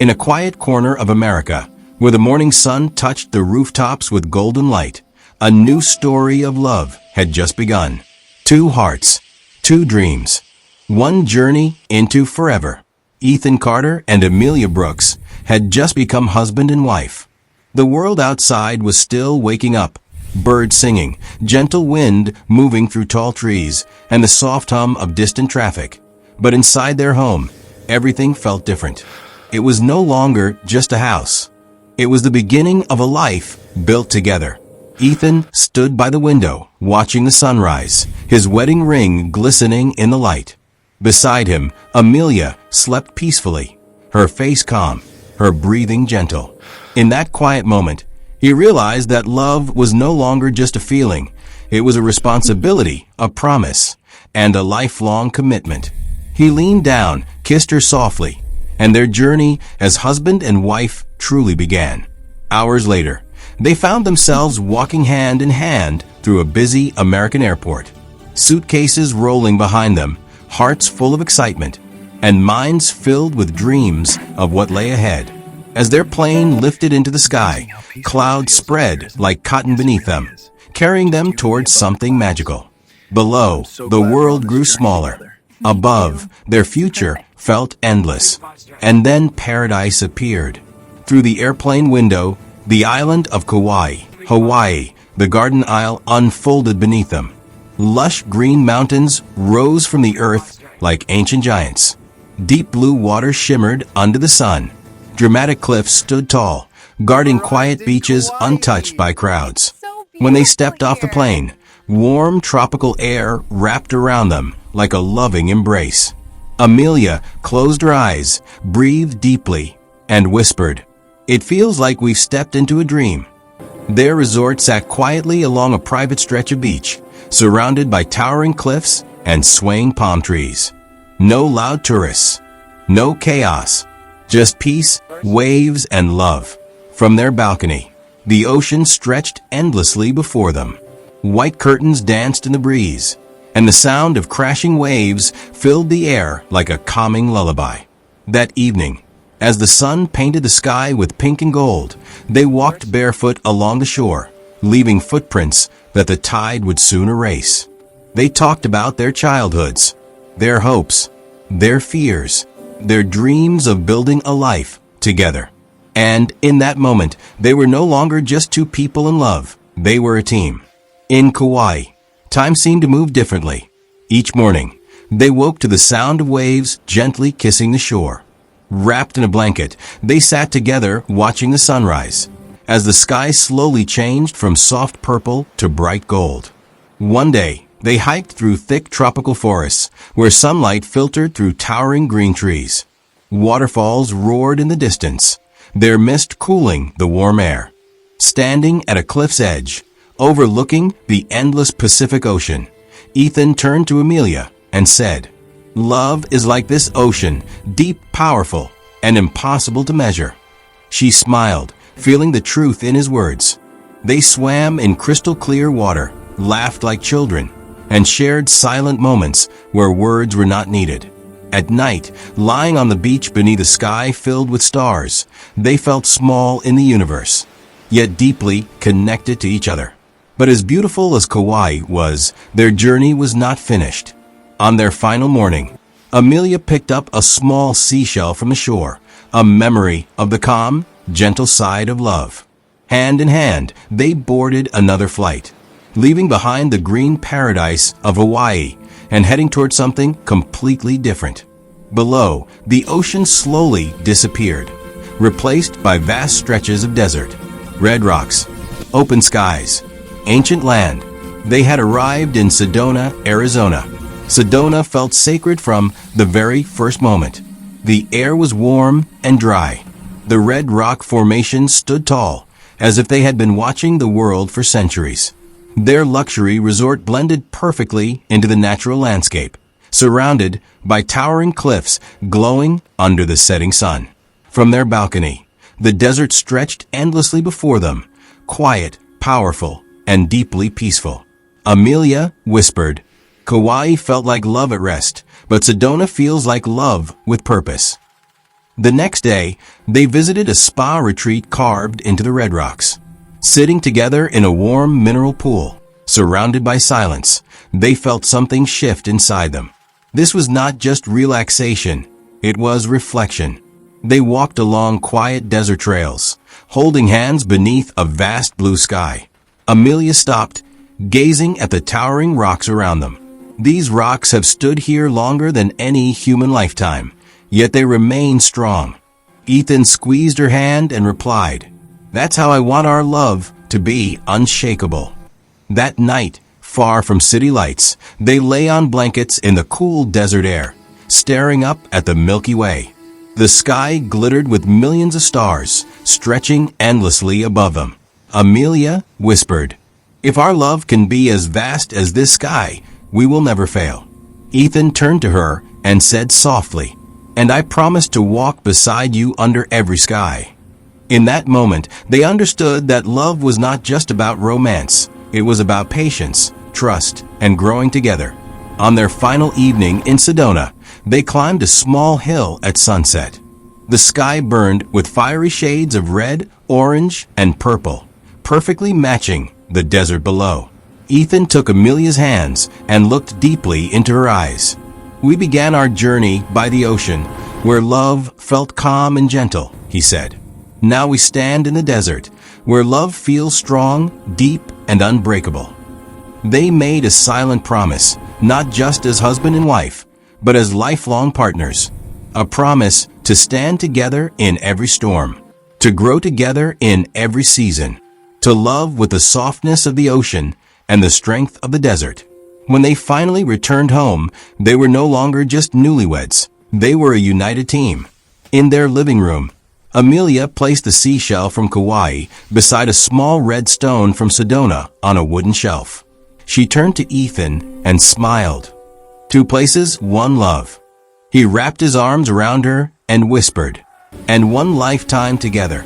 In a quiet corner of America, where the morning sun touched the rooftops with golden light, a new story of love had just begun. Two hearts, two dreams, one journey into forever. Ethan Carter and Amelia Brooks had just become husband and wife. The world outside was still waking up, birds singing, gentle wind moving through tall trees, and the soft hum of distant traffic. But inside their home, everything felt different. It was no longer just a house. It was the beginning of a life built together. Ethan stood by the window, watching the sunrise, his wedding ring glistening in the light. Beside him, Amelia slept peacefully, her face calm, her breathing gentle. In that quiet moment, he realized that love was no longer just a feeling. It was a responsibility, a promise, and a lifelong commitment. He leaned down, kissed her softly, and their journey as husband and wife truly began. Hours later, they found themselves walking hand in hand through a busy American airport. Suitcases rolling behind them, hearts full of excitement, and minds filled with dreams of what lay ahead. As their plane lifted into the sky, clouds spread like cotton beneath them, carrying them towards something magical. Below, the world grew smaller. Above, their future felt endless. And then paradise appeared. Through the airplane window, the island of Kauai, Hawaii, the garden isle unfolded beneath them. Lush green mountains rose from the earth like ancient giants. Deep blue water shimmered under the sun. Dramatic cliffs stood tall, guarding quiet beaches untouched by crowds. When they stepped off the plane, warm tropical air wrapped around them like a loving embrace. Amelia closed her eyes, breathed deeply, and whispered, "It feels like we've stepped into a dream." Their resort sat quietly along a private stretch of beach, surrounded by towering cliffs and swaying palm trees. No loud tourists, no chaos, just peace, waves, and love. From their balcony, the ocean stretched endlessly before them. White curtains danced in the breeze, and the sound of crashing waves filled the air like a calming lullaby. That evening, as the sun painted the sky with pink and gold, they walked barefoot along the shore, leaving footprints that the tide would soon erase. They talked about their childhoods, their hopes, their fears, their dreams of building a life together. And in that moment, they were no longer just two people in love. They were a team. In Kauai, time seemed to move differently. Each morning, they woke to the sound of waves gently kissing the shore. Wrapped in a blanket, they sat together watching the sunrise, as the sky slowly changed from soft purple to bright gold. One day, they hiked through thick tropical forests, where sunlight filtered through towering green trees. Waterfalls roared in the distance, their mist cooling the warm air. Standing at a cliff's edge, overlooking the endless Pacific Ocean, Ethan turned to Amelia and said, "Love is like this ocean, deep, powerful, and impossible to measure." She smiled, feeling the truth in his words. They swam in crystal clear water, laughed like children, and shared silent moments where words were not needed. At night, lying on the beach beneath a sky filled with stars, they felt small in the universe, yet deeply connected to each other. But as beautiful as Kauai was, their journey was not finished. On their final morning, Amelia picked up a small seashell from the shore, a memory of the calm, gentle side of love. Hand in hand, they boarded another flight, leaving behind the green paradise of Hawaii and heading toward something completely different. Below, the ocean slowly disappeared, replaced by vast stretches of desert, red rocks, open skies, ancient land. They had arrived in Sedona, Arizona. Sedona felt sacred from the very first moment. The air was warm and dry. The red rock formations stood tall, as if they had been watching the world for centuries. Their luxury resort blended perfectly into the natural landscape, surrounded by towering cliffs glowing under the setting sun. From their balcony, the desert stretched endlessly before them, quiet, powerful, and deeply peaceful. Amelia whispered, "Kauai felt like love at rest, but Sedona feels like love with purpose." The next day, they visited a spa retreat carved into the red rocks. Sitting together in a warm mineral pool, surrounded by silence, they felt something shift inside them. This was not just relaxation, it was reflection. They walked along quiet desert trails, holding hands beneath a vast blue sky. Amelia stopped, gazing at the towering rocks around them. These rocks have stood here longer than any human lifetime, yet they remain strong. Ethan squeezed her hand and replied, "That's how I want our love to be, unshakable." That night, far from city lights, they lay on blankets in the cool desert air, staring up at the Milky Way. The sky glittered with millions of stars, stretching endlessly above them. Amelia whispered, "If our love can be as vast as this sky, we will never fail." Ethan turned to her and said softly, "And I promise to walk beside you under every sky." In that moment, they understood that love was not just about romance. It was about patience, trust, and growing together. On their final evening in Sedona, they climbed a small hill at sunset. The sky burned with fiery shades of red, orange, and purple, perfectly matching the desert below. Ethan took Amelia's hands and looked deeply into her eyes. "We began our journey by the ocean, where love felt calm and gentle," he said. "Now we stand in the desert, where love feels strong, deep, and unbreakable." They made a silent promise, not just as husband and wife, but as lifelong partners. A promise to stand together in every storm, to grow together in every season, to love with the softness of the ocean and the strength of the desert. When they finally returned home, they were no longer just newlyweds. They were a united team. In their living room, Amelia placed the seashell from Kauai beside a small red stone from Sedona on a wooden shelf. She turned to Ethan and smiled. "Two places, one love." He wrapped his arms around her and whispered, "And one lifetime together."